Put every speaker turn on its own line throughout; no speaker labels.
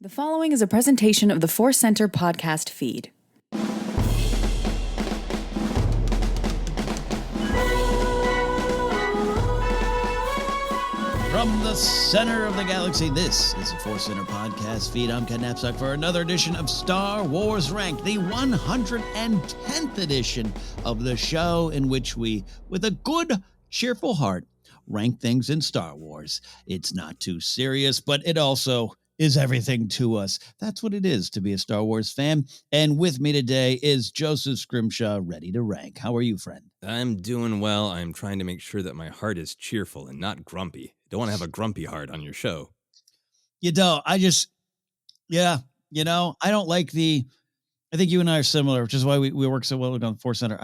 The following is a presentation of the Force Center podcast feed.
From the center of the galaxy, this is the Force Center podcast feed. I'm Ken Napzok for another edition of Star Wars Ranked, the 110th edition of the show in which we, with a good, cheerful heart, rank things in Star Wars. It's not too serious, but it also is everything to us. That's what it is to be a Star Wars fan. And with me today is Joseph Scrimshaw, ready to rank. How are you, friend?
I'm doing well. I'm trying to make sure that my heart is cheerful and not grumpy. Don't want to have a grumpy heart on your show.
You don't. I don't like I think you and I are similar, which is why we work so well on the Force Center.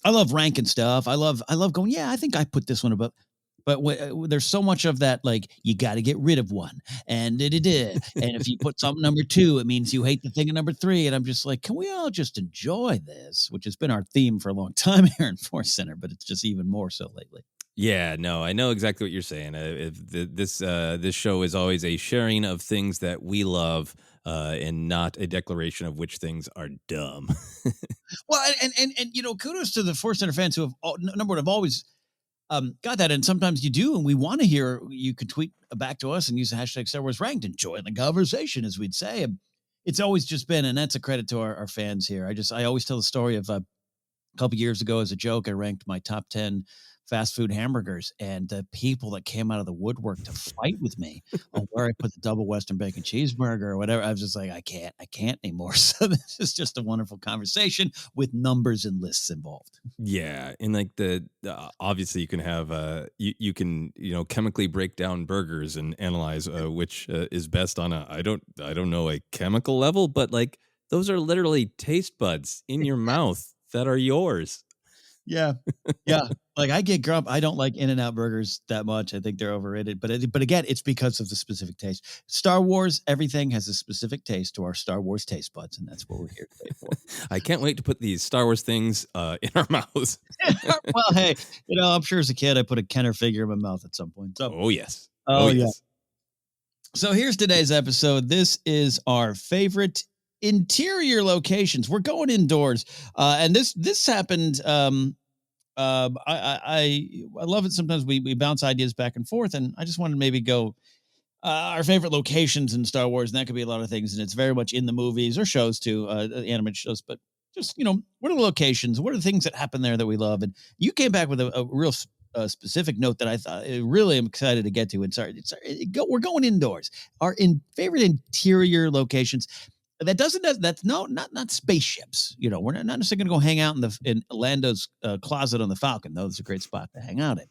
I love ranking stuff. I love going, yeah, I think I put this one above. But there's so much of that, like, you got to get rid of one. And and if you put something number 2, it means you hate the thing at number 3. And I'm just like, can we all just enjoy this? Which has been our theme for a long time here in Force Center, but it's just even more so lately.
Yeah, no, I know exactly what you're saying. This show is always a sharing of things that we love, and not a declaration of which things are dumb.
Well, and kudos to the Force Center fans who have number one have always got that. And sometimes you do, and we want to hear. You can tweet back to us and use the hashtag Star Wars Ranked and join the conversation, as we'd say. And it's always just been, and that's a credit to our fans here. I always tell the story of a couple years ago as a joke. I ranked my top 10 fast food hamburgers, and the people that came out of the woodwork to fight with me on where I put the double Western bacon cheeseburger or whatever. I was just like, I can't anymore. So this is just a wonderful conversation with numbers and lists involved.
Yeah, and like obviously you can have you can chemically break down burgers and analyze which is best on I don't know a chemical level, but like those are literally taste buds in your mouth that are yours.
Yeah. Like, I get grump. I don't like In-N-Out burgers that much. I think they're overrated. But again, it's because of the specific taste. Star Wars, everything has a specific taste to our Star Wars taste buds, and that's what we're here today for.
I can't wait to put these Star Wars things in our mouths.
Well, hey, I'm sure as a kid I put a Kenner figure in my mouth at some point. So,
oh yes.
Yeah. So here's today's episode. This is our favorite interior locations. We're going indoors, and this happened. I love it. Sometimes we bounce ideas back and forth, and I just wanted to maybe go our favorite locations in Star Wars, and that could be a lot of things, and it's very much in the movies or shows too, animated shows. But just what are the locations? What are the things that happen there that we love? And you came back with a real specific note that I thought really am excited to get to. And we're going indoors. Our favorite interior locations. That's not spaceships. We're not necessarily going to go hang out in Lando's closet on the Falcon. Though it's a great spot to hang out in.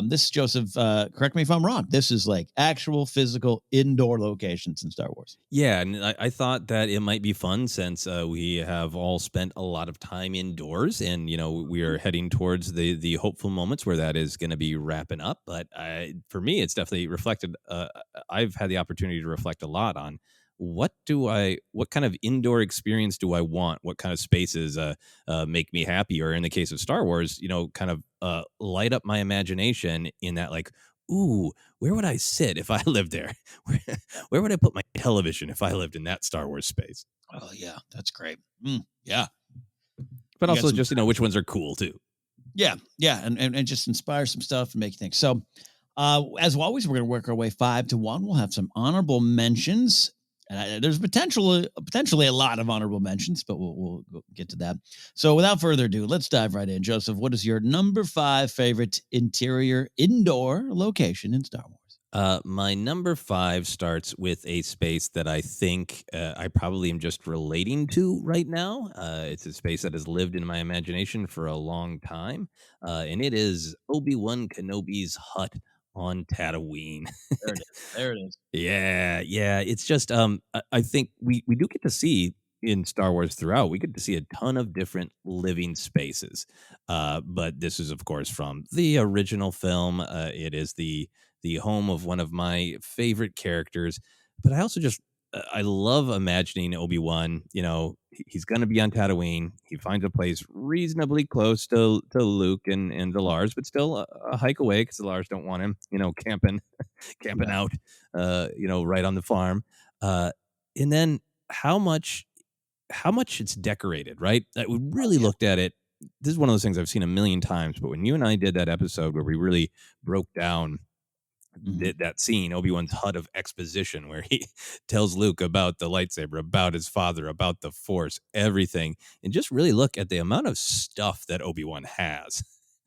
This is Joseph. Correct me if I'm wrong. This is like actual physical indoor locations in Star Wars.
Yeah, and I thought that it might be fun since we have all spent a lot of time indoors, and we are heading towards the hopeful moments where that is going to be wrapping up. But for me, it's definitely reflected. I've had the opportunity to reflect a lot on what kind of indoor experience do I want? What kind of spaces make me happy? Or in the case of Star Wars, kind of light up my imagination in that, like, ooh, where would I sit if I lived there? Where would I put my television if I lived in that Star Wars space?
Oh yeah, that's great. Yeah.
But also just, which ones are cool too.
Yeah. And just inspire some stuff and make things. So as always, we're going to work our way 5 to 1. We'll have some honorable mentions. There's potentially a lot of honorable mentions, but we'll get to that. So without further ado, let's dive right in. Joseph, what is your number 5 favorite interior indoor location in Star Wars?
My number 5 starts with a space that I think I probably am just relating to right now. It's a space that has lived in my imagination for a long time, and it is Obi-Wan Kenobi's hut on Tatooine.
There it is.
Yeah. It's just I think we do get to see in Star Wars throughout. We get to see a ton of different living spaces. But this is, of course, from the original film. It is the home of one of my favorite characters. But I also just I love imagining Obi-Wan. He's going to be on Tatooine. He finds a place reasonably close to Luke and the Lars, but still a hike away because the Lars don't want him, camping out, right on the farm. Uh, and then how much it's decorated, right? We really looked at it. This is one of those things I've seen a million times, but when you and I did that episode where we really broke down
Mhm.
that scene, Obi-Wan's hut of exposition, where he tells Luke about the lightsaber, about his father, about the Force, everything, and just really look at the amount of stuff that Obi-Wan has.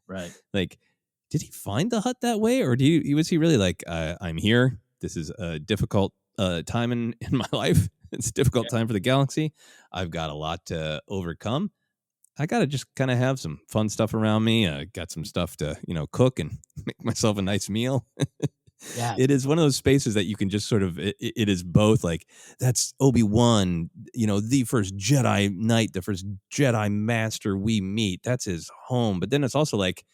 Right.
Like, did he find the hut that way, or was he really like, I'm here? This is a difficult time in my life. It's a difficult time for the galaxy. I've got a lot to overcome. I got to just kind of have some fun stuff around me. Got some stuff to, cook and make myself a nice meal.
Yeah.
It is one of those spaces that you can just sort of, it is both like, that's Obi-Wan, the first Jedi Knight, the first Jedi Master we meet. That's his home. But then it's also like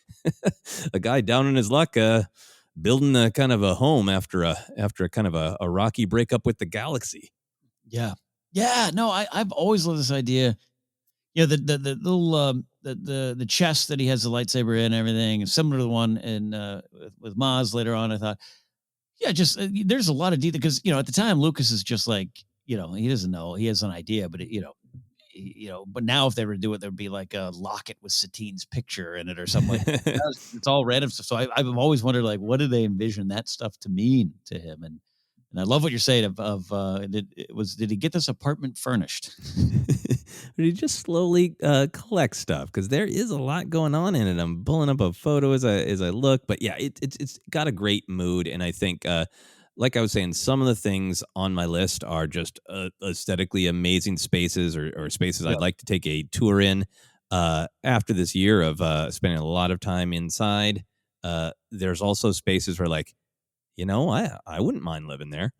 a guy down in his luck, building a kind of a home after a kind of a rocky breakup with the galaxy.
Yeah. Yeah. No, I've always loved this idea. Yeah, the little the chest that he has the lightsaber in and everything is similar to the one in with Maz later on. I thought, yeah, just there's a lot of detail because at the time Lucas is just like he doesn't know, he has an idea, but but now if they were to do it, there'd be like a locket with Satine's picture in it or something like that. It's all random stuff. So I've always wondered, like, what do they envision that stuff to mean to him? And I love what you're saying did he get this apartment furnished?
But he just slowly collects stuff because there is a lot going on in it. I'm pulling up a photo as I look, but yeah, it's got a great mood, and I think, like I was saying, some of the things on my list are just aesthetically amazing spaces or spaces
Yeah.
I'd like to take a tour in. After this year of spending a lot of time inside, there's also spaces where, like, I wouldn't mind living there.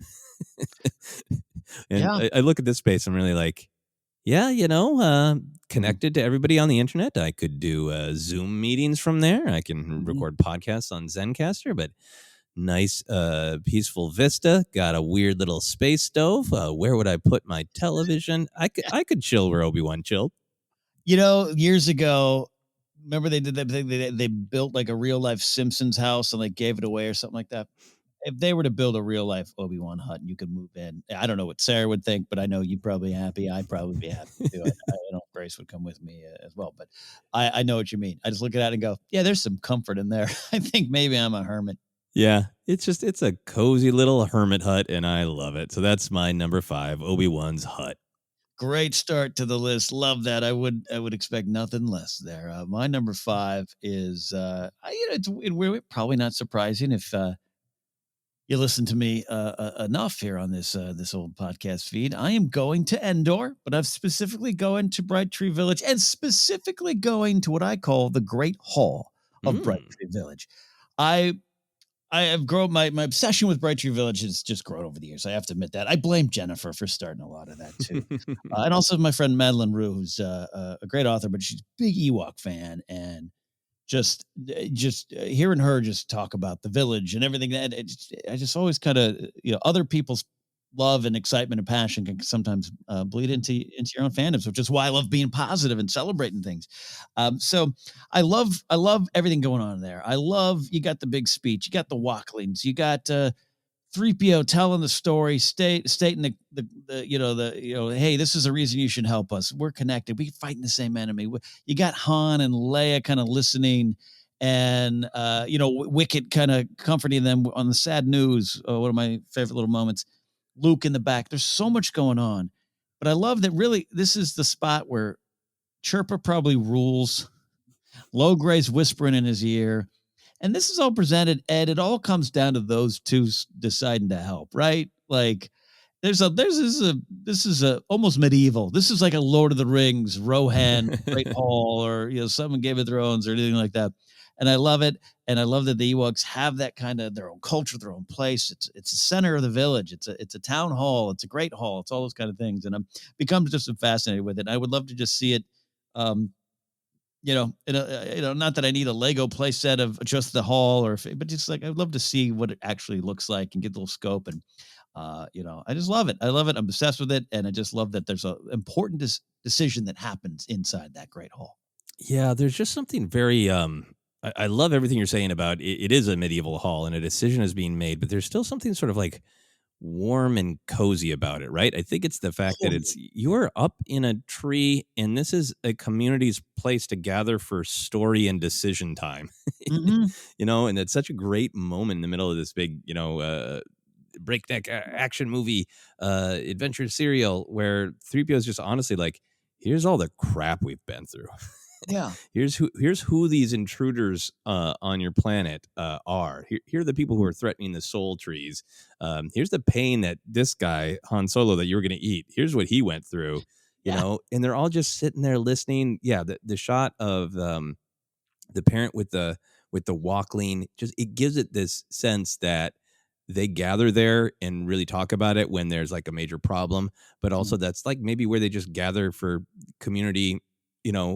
And
Yeah.
I look at this space, I'm really like, yeah, connected to everybody on the internet. I could do Zoom meetings from there. I can
Mhm.
record podcasts on Zencaster, but nice, peaceful vista. Got a weird little space stove. Where would I put my television? I could chill where Obi-Wan chilled.
Years ago, remember they did that thing, they built like a real life Simpsons house and like gave it away or something like that. If they were to build a real life Obi-Wan hut and you could move in, I don't know what Sarah would think, but I know you'd probably be happy. I'd probably be happy too. I know Grace would come with me as well, but I know what you mean. I just look at that and go, yeah, there's some comfort in there. I think maybe I'm a hermit.
Yeah, it's a cozy little hermit hut, and I love it. So that's my number 5, Obi-Wan's hut.
Great start to the list. Love that. I would expect nothing less there. My number 5 is we're probably not surprising if you listen to me enough here on this old podcast feed. I am going to Endor, but I'm specifically going to Bright Tree Village and specifically going to what I call the Great Hall of Bright
Mm.
Tree Village. I I have grown my obsession with Bright Tree Village has just grown over the years. I have to admit that. I blame Jennifer for starting a lot of that too, and also my friend Madeline Rue, who's a great author, but she's a big Ewok fan, and just hearing her just talk about the village and everything that I just always kind of other people's love and excitement and passion can sometimes bleed into your own fandoms, which is why I love being positive and celebrating things. So I love everything going on there. I love you got the big speech, you got the walklings, you got 3PO telling the story, stating hey, this is the reason you should help us. We're connected. We fighting the same enemy. You got Han and Leia kind of listening, and Wicket kind of comforting them on the sad news. One of my favorite little moments. Luke in the back. There's so much going on, but I love that. Really, this is the spot where Chirpa probably rules. Gray's whispering in his ear. And this is all presented, Ed. It all comes down to those two deciding to help, right? Like, this is a almost medieval. This is like a Lord of the Rings, Rohan, Great Hall, or someone Game of Thrones or anything like that. And I love it, and I love that the Ewoks have that kind of their own culture, their own place. It's the center of the village. It's a town hall. It's a great hall. It's all those kind of things, and I'm become just fascinated with it. I would love to just see it. Um, not that I need a Lego play set of just the hall but just like I'd love to see what it actually looks like and get a little scope. And I just love it. I love it. I'm obsessed with it, and I just love that there's a important decision that happens inside that great hall.
Yeah, there's just something very I love everything you're saying about it. It is a medieval hall and a decision is being made, but there's still something sort of like warm and cozy about it, right? I think it's the fact that it's you're up in a tree and this is a community's place to gather for story and decision time.
Mm-hmm.
And it's such a great moment in the middle of this big, breakneck action movie adventure serial where 3PO is just honestly like, here's all the crap we've been through.
Yeah.
Here's who these intruders on your planet are. Here are the people who are threatening the soul trees. Here's the pain that this guy Han Solo that you were going to eat. Here's what he went through. And they're all just sitting there listening. Yeah, the shot of the parent with the walkling, just it gives it this sense that they gather there and really talk about it when there's like a major problem, but also that's like maybe where they just gather for community,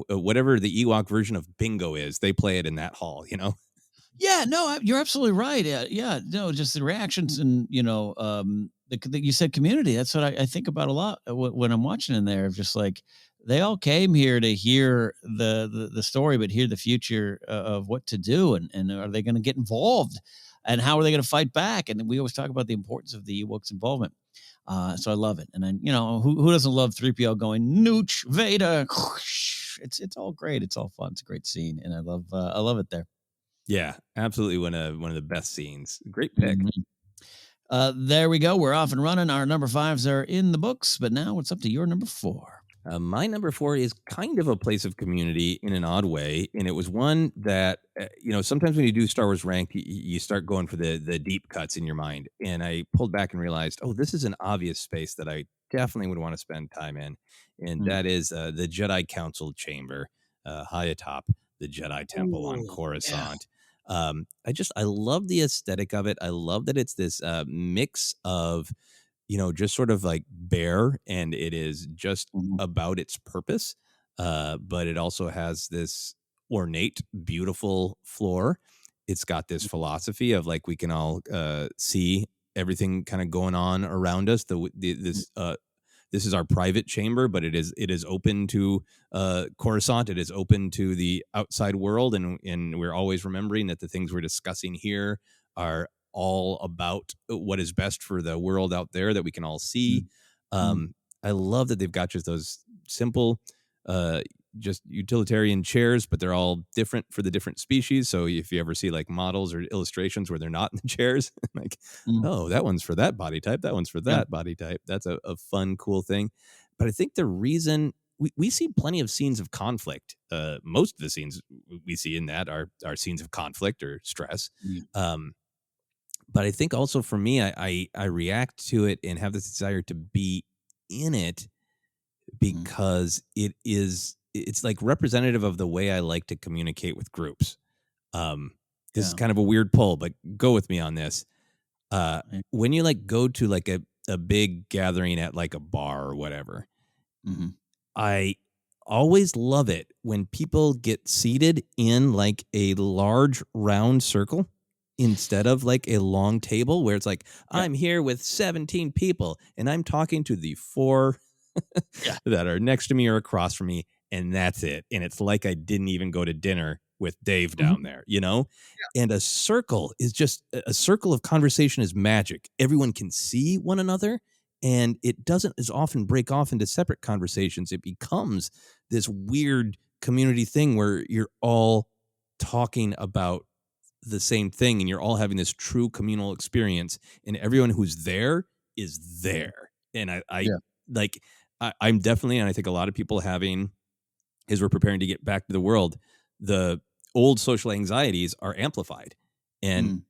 whatever the Ewok version of bingo is, they play it in that hall.
Yeah, no, you're absolutely right. Yeah, no, just the reactions and you said community. That's what I think about a lot when I'm watching in there. Just like they all came here to hear the story, but hear the future of what to do, and are they going to get involved, and how are they going to fight back? And we always talk about the importance of the Ewoks' involvement. So I love it, and then who doesn't love 3PO going Nooch Vader? It's all great. It's all fun. It's a great scene, and I love it there.
Yeah, absolutely one of the best scenes. Great pick.
There we go. We're off and running. Our number 5s are in the books, but now it's up to your number 4.
My number 4 is kind of a place of community in an odd way, and it was one that sometimes when you do Star Wars ranked, you start going for the deep cuts in your mind. And I pulled back and realized, oh, this is an obvious space that I definitely would want to spend time in, and that is the Jedi Council chamber high atop the Jedi Temple on Coruscant. Yeah. I love the aesthetic of it. I love that it's this mix of just sort of like bare, and it is just about its purpose. But it also has this ornate, beautiful floor. It's got this philosophy of like, we can all see everything kind of going on around us. This is our private chamber, but it is open to Coruscant. It is open to the outside world. And we're always remembering that the things we're discussing here are all about what is best for the world out there that we can all see. I love that they've got just those simple, just utilitarian chairs, but they're all different for the different species. So if you ever see like models or illustrations where they're not in the chairs, like, oh, that one's for that body type, that one's for that body type. That's a fun, cool thing. But I think the reason we see plenty of scenes of conflict. Most of the scenes we see in that are scenes of conflict or stress. But I think also for me, I react to it and have this desire to be in it because it's like representative of the way I like to communicate with groups. This is kind of a weird pull, but go with me on this. When you like go to like a big gathering at like a bar or whatever, I always love it when people get seated in like a large round circle instead of like a long table where it's like, I'm here with 17 people and I'm talking to the 4 that are next to me or across from me, and that's it. And it's like I didn't even go to dinner with Dave down there, And a circle of conversation is magic. Everyone can see one another, and it doesn't as often break off into separate conversations. It becomes this weird community thing where you're all talking about the same thing and you're all having this true communal experience, and everyone who's there is there. And I'm definitely, and I think a lot of people having, as we're preparing to get back to the world, the old social anxieties are amplified. And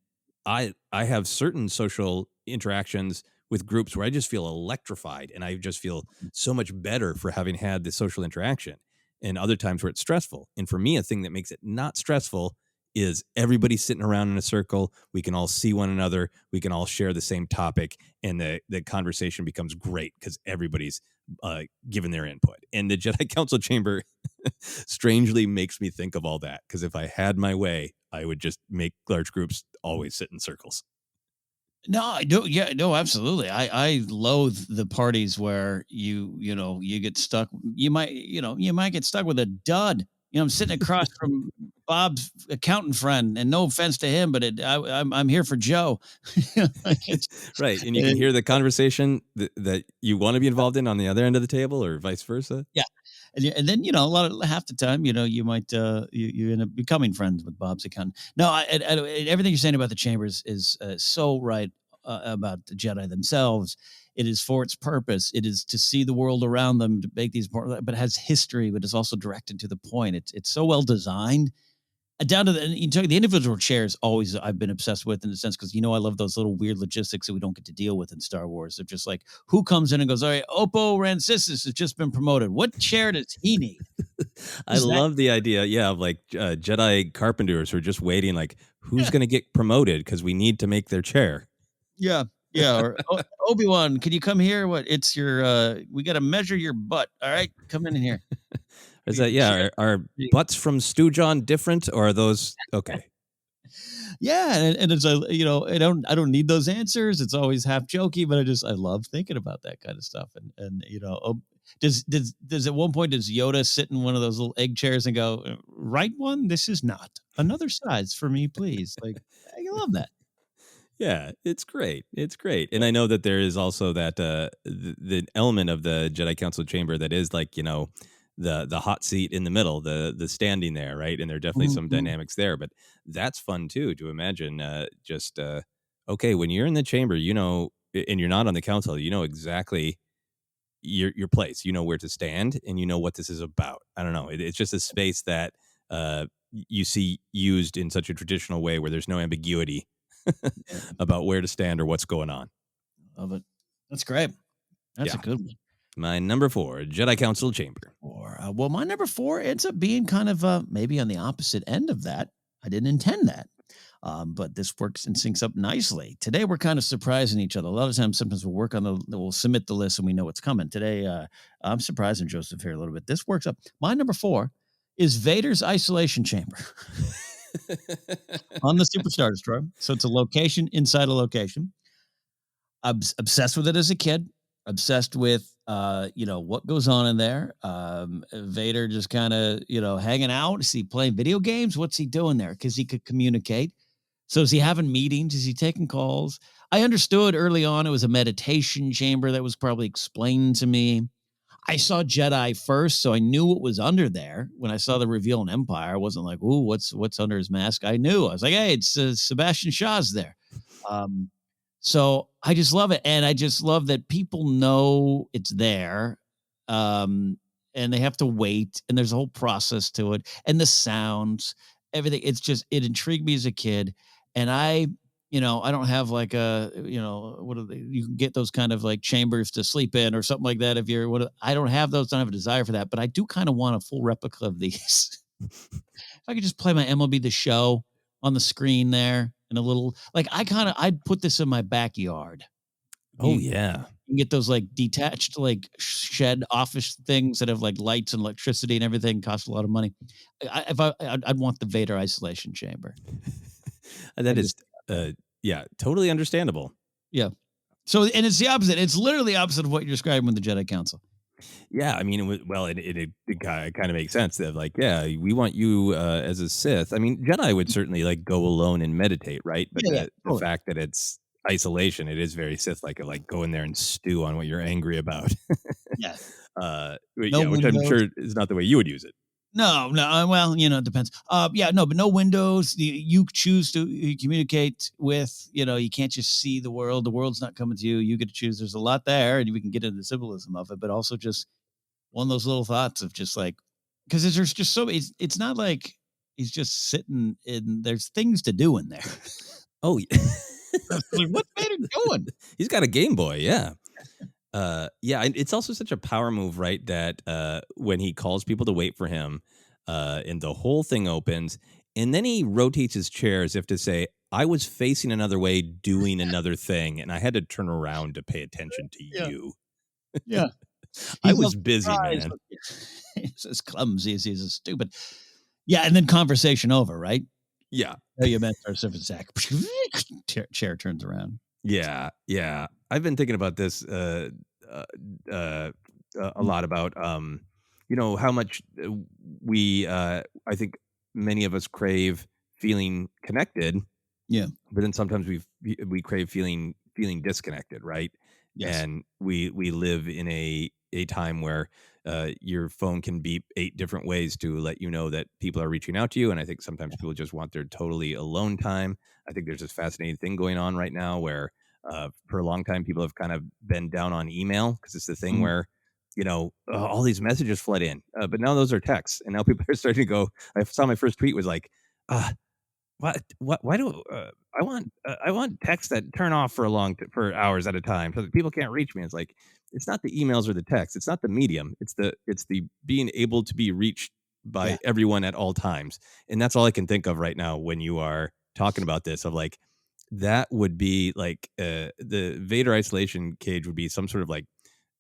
I have certain social interactions with groups where I just feel electrified and I just feel so much better for having had the social interaction, and other times where it's stressful. And for me, a thing that makes it not stressful is everybody sitting around in a circle. We can all see one another. We can all share the same topic, and the conversation becomes great because everybody's given their input. And the Jedi Council chamber strangely makes me think of all that, because if I had my way, I would just make large groups always sit in circles.
No, I do. Yeah, no, absolutely. I loathe the parties where you get stuck. You might get stuck with a dud. I'm sitting across from Bob's accountant friend, and no offense to him, but I'm here for Joe. Like,
Right, and you can hear the conversation that you want to be involved in on the other end of the table, or vice versa.
yeah. And then half the time you might you end up becoming friends with Bob's accountant. No, everything you're saying about the chambers is so right about the Jedi themselves. It is for its purpose. It is to see the world around them, to make these, but it has history, but it's also directed to the point. It's so well designed. Down to the individual chairs. Always, I've been obsessed with in the sense because I love those little weird logistics that we don't get to deal with in Star Wars. They're just like, who comes in and goes, all right, Oppo Rancisis has just been promoted. What chair does he need?
I love the idea, of like Jedi carpenters who are just waiting, like who's going to get promoted because we need to make their chair.
Yeah. Or Obi-Wan, can you come here? What? It's your. We got to measure your butt. All right, come in here.
Is that Are butts from Stu John different, or are those okay?
Yeah, and it's I don't need those answers. It's always half jokey, but I love thinking about that kind of stuff. And does at one point does Yoda sit in one of those little egg chairs and go, right one? This is not another size for me, please. Like, I love that.
Yeah, it's great. It's great. And I know that there is also that the element of the Jedi Council chamber that is like, the hot seat in the middle, the standing there, right? And there are definitely some dynamics there, but that's fun too, to imagine okay, when you're in the chamber, and you're not on the council, exactly your place, where to stand, and what this is about. I don't know. It's just a space that you see used in such a traditional way where there's no ambiguity about where to stand or what's going on.
Love it. That's great. That's a good one.
My number 4, Jedi Council chamber.
Well, my number 4 ends up being kind of maybe on the opposite end of that. I didn't intend that. But this works and syncs up nicely. Today, we're kind of surprising each other. A lot of times, sometimes we'll submit the list and we know what's coming. Today, I'm surprising Joseph here a little bit. This works up. My number 4 is Vader's isolation chamber. On the Super Star Destroyer. So it's a location inside a location. I'm obsessed with it as a kid. Obsessed with, what goes on in there. Vader just kind of, hanging out. Is he playing video games? What's he doing there? Because he could communicate. So is he having meetings? Is he taking calls? I understood early on it was a meditation chamber that was probably explained to me. I saw Jedi first, so I knew what was under there. When I saw the reveal in Empire, I wasn't like, ooh, what's under his mask? I knew. I was like, hey, it's Sebastian Shaw's there. So I just love it. And I just love that people know it's there. And they have to wait. And there's a whole process to it. And the sounds, everything. It intrigued me as a kid. And I don't have like what are they? You can get those kind of like chambers to sleep in or something like that. I don't have those. Don't have a desire for that, but I do kind of want a full replica of these. If I could just play my MLB The Show on the screen there and a little, like I'd put this in my backyard.
Oh yeah.
You can get those like detached, like shed office things that have like lights and electricity and everything. Cost a lot of money. I'd want the Vader isolation chamber.
That is totally understandable.
Yeah. So, and it's the opposite. It's literally the opposite of what you're describing with the Jedi Council.
Yeah, I mean, it kind of makes sense that like, yeah, we want you as a Sith. I mean, Jedi would certainly like go alone and meditate, right? But the fact that it's isolation, it is very Sith-like, like go in there and stew on what you're angry about.
Yeah.
Which I'm sure is not the way you would use it.
No. Well, it depends. But no windows. You choose to communicate with, you can't just see the world. The world's not coming to you. You get to choose. There's a lot there, and we can get into the symbolism of it, but also just one of those little thoughts of just like, because there's just so, it's not like he's just sitting in, there's things to do in there.
Oh, yeah.
Like, what's Vader doing?
He's got a Game Boy. Yeah. It's also such a power move, right? That when he calls people to wait for him, and the whole thing opens, and then he rotates his chair as if to say, I was facing another way doing another thing, and I had to turn around to pay attention to you.
Yeah.
I was busy, man.
He's as clumsy as he's as stupid. Yeah, and then conversation over, right?
Yeah.
Oh, you meant our surface Zach. Chair turns around.
Yeah. I've been thinking about this a lot about how much we I think many of us crave feeling connected.
Yeah.
But then sometimes we crave feeling disconnected, right?
Yes.
And we live in a time where your phone can beep 8 different ways to let you know that people are reaching out to you. And I think sometimes people just want their totally alone time. I think there's this fascinating thing going on right now where for a long time people have kind of been down on email because it's the thing
Mhm.
where all these messages flood in, but now those are texts, and now people are starting to go. I saw my first tweet was like, uh, what? Why do I want texts that turn off for for hours at a time so that people can't reach me? It's like it's not the emails or the text. It's not the medium. It's the being able to be reached
Yeah.
by everyone at all times. And that's all I can think of right now when you are talking about this. Of like that would be like the Vader isolation cage would be some sort of like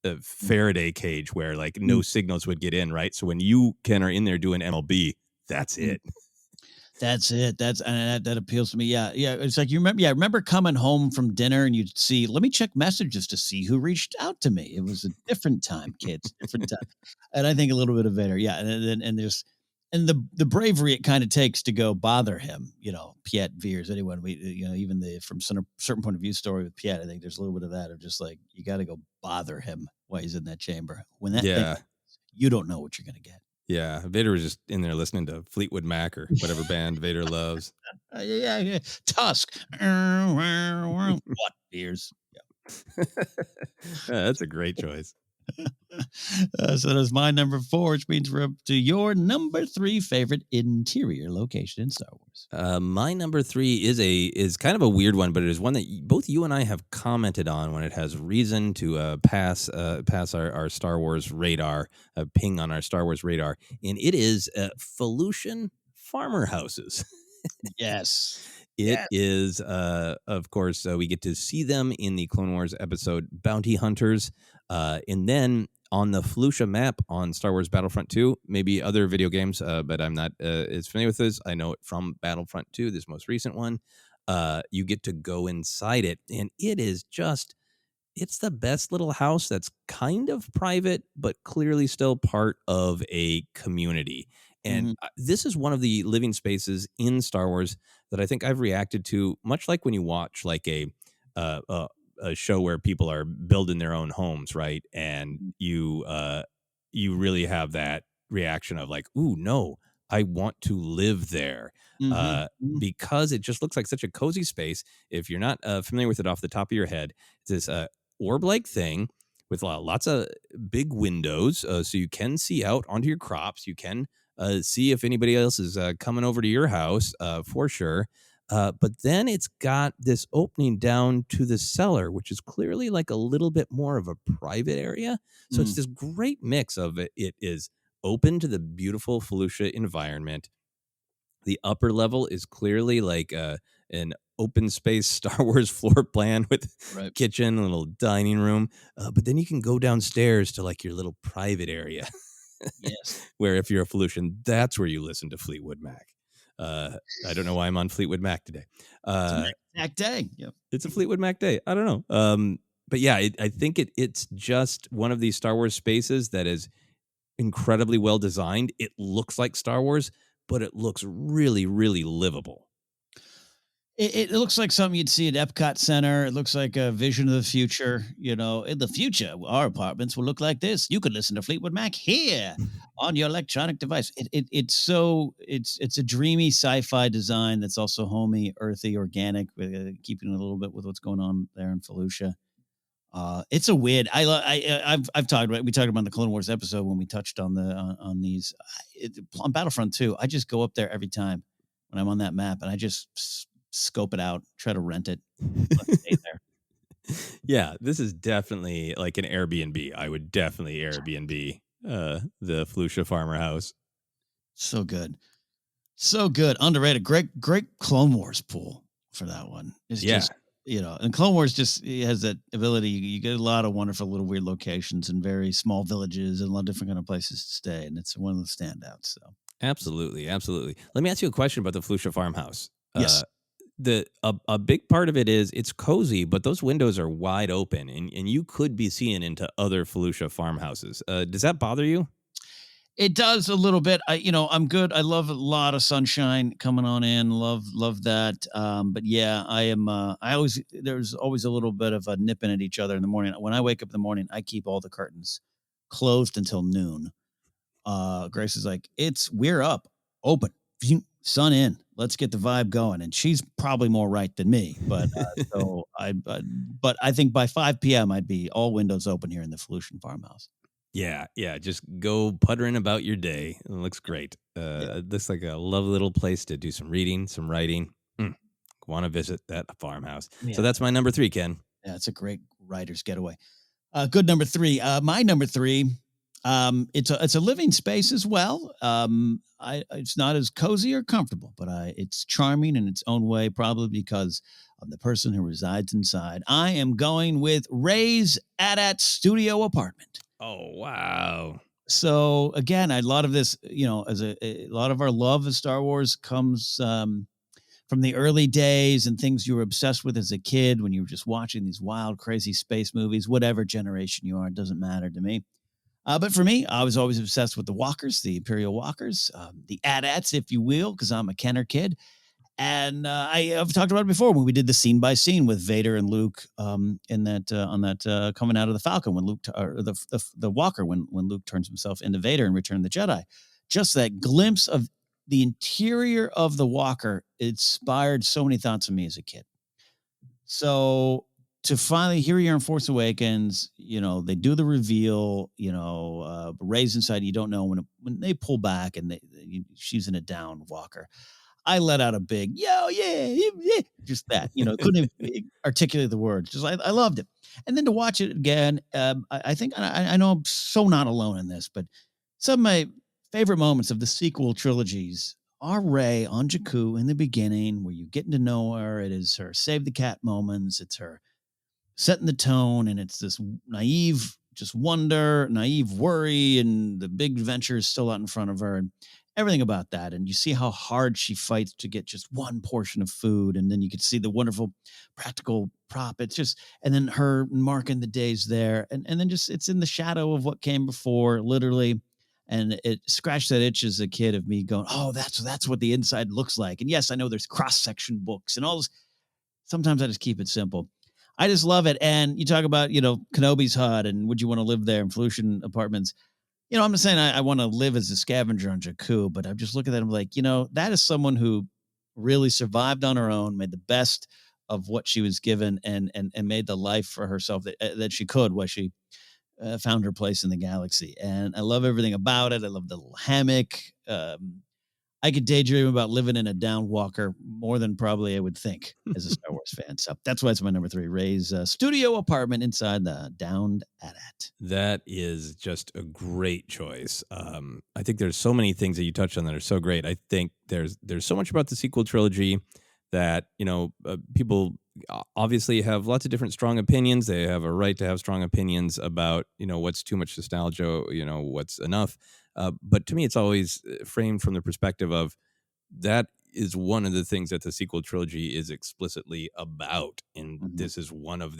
a Faraday cage where like no signals would get in, right? So when you Ken are in there doing MLB, that's
Mm.
it.
That's it. That appeals to me. Yeah, yeah. It's like you remember. Yeah, I remember coming home from dinner and you'd see. Let me check messages to see who reached out to me. It was a different time, kids. Different time. And I think a little bit of Vader. Yeah, and there's and the bravery it kind of takes to go bother him. Piet Veers. Anyone we even the from certain point of view story with Piet. I think there's a little bit of that of just like you got to go bother him while he's in that chamber. When that thing,
Yeah.
you don't know what you're gonna get.
Yeah, Vader was just in there listening to Fleetwood Mac or whatever band Vader loves.
Yeah. Tusk. What Veers?
That's a great choice.
So that's my number 4, which means we're up to your number 3 favorite interior location in Star Wars.
My number 3 is kind of a weird one, but it is one that both you and I have commented on when it has reason to pass our Star Wars radar, ping on our Star Wars radar, and it is Felucian farmer houses.
Yes.
It is, of course, we get to see them in the Clone Wars episode Bounty Hunters. And then on the Felucia map on Star Wars Battlefront 2, maybe other video games, but I'm not as familiar with this. I know it from Battlefront 2, this most recent one. You get to go inside it, and it is just, it's the best little house that's kind of private, but clearly still part of a community. And this is one of the living spaces in Star Wars that I think I've reacted to, much like when you watch like uh, a, a show where people are building their own homes, right? And you really have that reaction of like, ooh, no, I want to live there. Because it just looks like such a cozy space. If you're not familiar with it off the top of your head, it's this orb-like thing with lots of big windows, so you can see out onto your crops. You can see if anybody else is coming over to your house, for sure. But then it's got this opening down to the cellar, which is clearly like a little bit more of a private area. So it's this great mix of it. It is open to the beautiful Felucia environment. The upper level is clearly like an open space Star Wars floor plan with kitchen, a little dining room. But then you can go downstairs to like your little private area.
Yes.
Where if you're a Felucian, that's where you listen to Fleetwood Mac. I don't know why I'm on Fleetwood Mac today.
It's a Mac day. Yep.
It's a Fleetwood Mac day. I don't know. But yeah, I think it's just one of these Star Wars spaces that is incredibly well designed. It looks like Star Wars, but it looks really, really livable.
It looks like something you'd see at Epcot Center. It looks like a vision of the future. In the future, our apartments will look like this. You could listen to Fleetwood Mac here on your electronic device. It's a dreamy sci-fi design that's also homey, earthy, organic, keeping it a little bit with what's going on there in Felucia. It's a weird. We talked about the Clone Wars episode when we touched on on these on Battlefront 2. I just go up there every time when I'm on that map, and I just scope it out, try to rent it. Stay there.
Yeah, this is definitely like an Airbnb. I would definitely Airbnb the Felucia farmer house.
So good, underrated. Great Clone Wars pool for that one. It's just and Clone Wars just has that ability. You get a lot of wonderful little weird locations and very small villages and a lot of different kind of places to stay, and it's one of the standouts. So
absolutely. Let me ask you a question about the Felucia farmhouse.
Yes.
A big part of it is it's cozy, but those windows are wide open, and you could be seeing into other Felucia farmhouses. Does that bother you?
It does a little bit. I'm good. I love a lot of sunshine coming on in. Love that. But yeah, I am. I always there's always a little bit of a nipping at each other in the morning. When I wake up in the morning, I keep all the curtains closed until noon. Grace is like, we're up, open, sun in. Let's get the vibe going. And she's probably more right than me. But but I think by 5 p.m. I'd be all windows open here in the Felucian farmhouse.
Yeah. Just go puttering about your day. It looks great.
Yeah.
Looks like a lovely little place to do some reading, some writing. Want to visit that farmhouse.
Yeah.
So that's my number 3, Ken.
Yeah, it's a great writer's getaway. Good number 3. My number 3. It's a living space as well. It's not as cozy or comfortable, but it's charming in its own way, probably because of the person who resides inside. I am going with Ray's AT-AT studio apartment.
Oh, wow.
So again, a lot of this, as a lot of our love of Star Wars comes from the early days and things you were obsessed with as a kid when you were just watching these wild, crazy space movies, whatever generation you are, it doesn't matter to me. But for me, I was always obsessed with the walkers, the Imperial walkers, the AT-ATs, if you will, because I'm a Kenner kid. And I've talked about it before when we did the scene by scene with Vader and Luke in that on that coming out of the Falcon when Luke or the Walker when Luke turns himself into Vader in Return of the Jedi. Just that glimpse of the interior of the Walker inspired so many thoughts of me as a kid. So to finally hear you in Force Awakens, they do the reveal, Rey's inside. You don't know when they pull back and she's in a down Walker. I let out a big, yo, yeah, just that, couldn't even articulate the words. Just I loved it. And then to watch it again, I think I know I'm so not alone in this, but some of my favorite moments of the sequel trilogies are Rey on Jakku in the beginning, where you're getting to know her. It is her save the cat moments. It's her setting the tone, and it's this naive, just wonder, naive worry, and the big adventure is still out in front of her. And everything about that. And you see how hard she fights to get just one portion of food. And then you could see the wonderful practical prop. It's just, and then her marking the days there. And then just, it's in the shadow of what came before, literally. And it scratched that itch as a kid of me going, oh, that's what the inside looks like. And yes, I know there's cross-section books and all this. Sometimes I just keep it simple. I just love it. And you talk about, Kenobi's hut and would you want to live there in Felucian apartments? I'm not saying I want to live as a scavenger on Jakku, but I'm just looking at him like, that is someone who really survived on her own, made the best of what she was given, and made the life for herself that she could while she found her place in the galaxy. And I love everything about it. I love the little hammock. I could daydream about living in a down Walker more than probably I would think as a Star Wars fan. So that's why it's my number 3, Rey's studio apartment inside the downed AT-AT.
That is just a great choice. I think there's so many things that you touched on that are so great. I think there's so much about the sequel trilogy that, people obviously have lots of different strong opinions. They have a right to have strong opinions about, what's too much nostalgia, what's enough. But to me, it's always framed from the perspective of that is one of the things that the sequel trilogy is explicitly about. And this is one of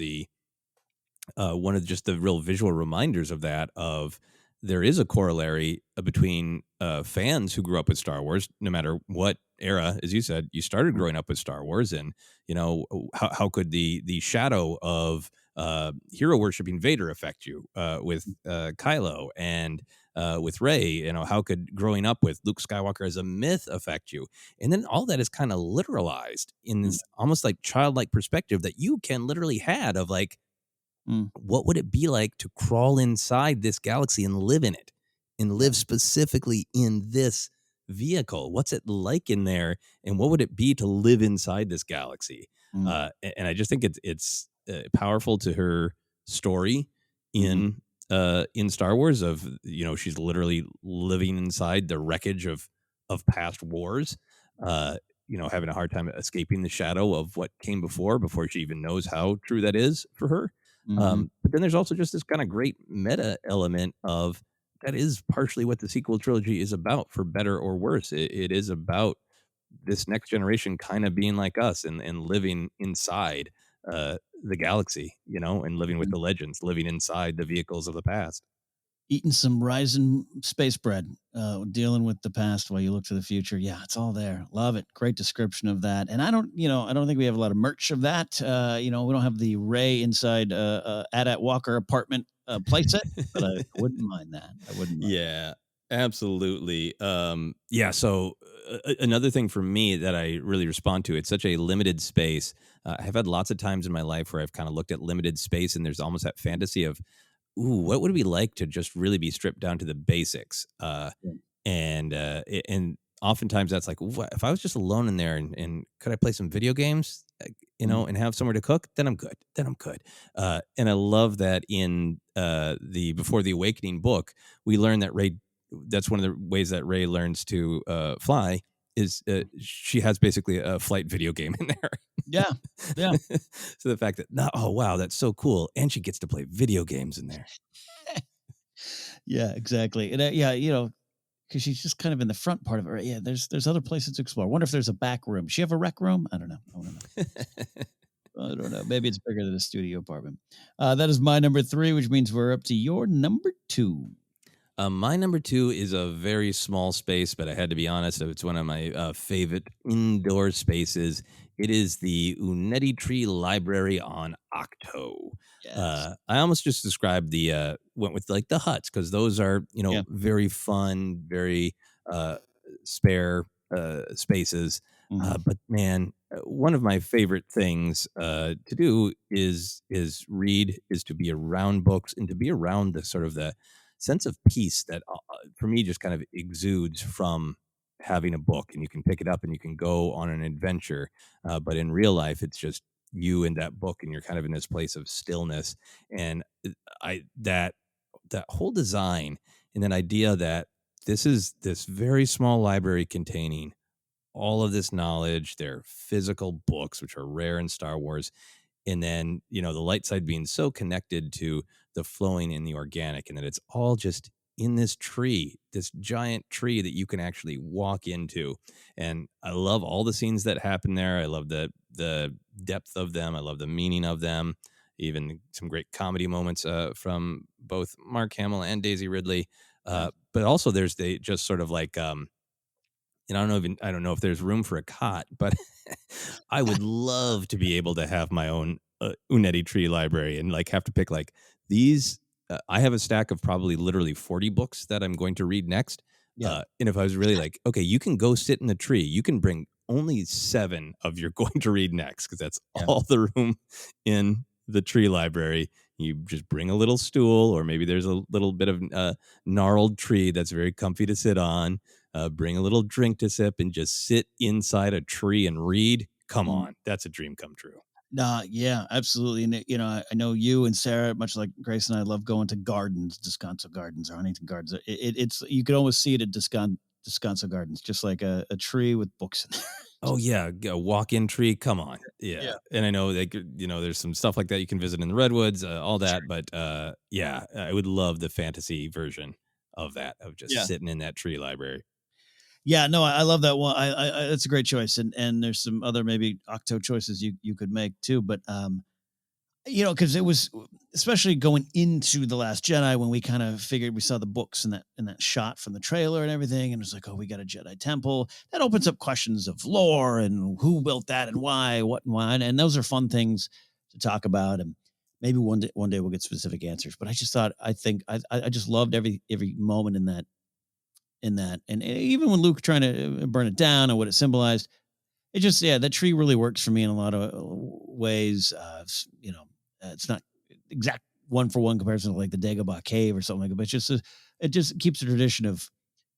just the real visual reminders of that, of there is a corollary between fans who grew up with Star Wars, no matter what era, as you said, you started growing up with Star Wars, and how could the shadow of hero worshiping Vader affect you with Kylo and with Rey? How could growing up with Luke Skywalker as a myth affect you? And then all that is kind of literalized in this almost like childlike perspective that you can literally had of like, what would it be like to crawl inside this galaxy and live in it and live specifically in this vehicle? What's it like in there? And what would it be to live inside this galaxy? And I just think it's powerful to her story in Star Wars of, she's literally living inside the wreckage of past wars, having a hard time escaping the shadow of what came before she even knows how true that is for her. But then there's also just this kind of great meta element of that is partially what the sequel trilogy is about, for better or worse. It is about this next generation kind of being like us and living inside the galaxy, and living with the legends, living inside the vehicles of the past.
eating some rising space bread, dealing with the past while you look to the future. Yeah, it's all there. Love it. Great description of that. And I don't think we have a lot of merch of that. We don't have the Ray inside Adat Walker apartment playset, but I wouldn't mind that. I wouldn't mind.
Yeah, absolutely. Yeah. So another thing for me that I really respond to, it's such a limited space. I've had lots of times in my life where I've kind of looked at limited space, and there's almost that fantasy of, ooh, what would it be like to just really be stripped down to the basics?
Yeah.
And oftentimes that's like, what if I was just alone in there, and could I play some video games,
Mhm.
and have somewhere to cook? Then I'm good. Then I'm good. And I love that in the Before the Awakening book, we learn that Ray. That's one of the ways that Ray learns to fly. Is she has basically a flight video game in there.
Yeah. Yeah.
So the fact that, no, oh wow, that's so cool, and she gets to play video games in there.
Yeah, exactly. And yeah, because she's just kind of in the front part of it. Right? Yeah, there's other places to explore. I wonder if there's a back room. Does she have a rec room? I don't know. I don't know. I don't know. Maybe it's bigger than a studio apartment. That is my number three, which means we're up to your number two.
My number two is a very small space, but I had to be honest, it's one of my favorite indoor spaces. It is the Uneti Tree Library on Octo.
Yes.
I almost just described went with like the huts, because those are,
Yeah.
very fun, very uh, spare spaces.
Mhm.
But man, one of my favorite things to do is read, is to be around books, and to be around the sort of the sense of peace that for me just kind of exudes from having a book, and you can pick it up and you can go on an adventure, but in real life it's just you and that book, and you're kind of in this place of stillness. And I that whole design, and that idea that this is this very small library containing all of this knowledge, their physical books, which are rare in Star Wars, and then the light side being so connected to the flowing and the organic, and that it's all just in this tree, this giant tree that you can actually walk into. And I love all the scenes that happen there. I love the depth of them. I love the meaning of them. Even some great comedy moments from both Mark Hamill and Daisy Ridley.
Nice.
But also there's the just sort of like and I don't know if there's room for a cot, but I would love to be able to have my own Uneti Tree library, and like have to pick like these. I have a stack of probably literally 40 books that I'm going to read next.
Yeah.
And if I was really like, okay, you can go sit in the tree, you can bring only 7 of you're going to read next, because that's
Yeah.
all the room in the tree library. You just bring a little stool, or maybe there's a little bit of gnarled tree that's very comfy to sit on. Bring a little drink to sip, and just sit inside a tree and read. Come
Mm.
on, that's a dream come true.
Nah, yeah, absolutely. And I know you and Sarah, much like Grace and I, love going to gardens, Descanso Gardens or Huntington Gardens. It's you could almost see it at Descanso Gardens, just like a tree with books in there.
Oh yeah, a walk-in tree. Come on,
Yeah.
yeah. And I know there's some stuff like that you can visit in the redwoods, all that. But yeah, I would love the fantasy version of that, of just
Yeah.
sitting in that tree library.
Yeah, no, I love that one. That's a great choice, and there's some other maybe Octo choices you could make too. But because it was especially going into the Last Jedi when we kind of figured we saw the books and that shot from the trailer and everything, and it was like, oh, we got a Jedi temple. That opens up questions of lore and who built that and why, what and why, and those are fun things to talk about. And maybe one day we'll get specific answers. But I just loved every moment in that, and even when Luke trying to burn it down and what it symbolized, it just, yeah, that tree really works for me in a lot of ways. It's not exact one for one comparison to like the Dagobah cave or something like that, but it just keeps the tradition of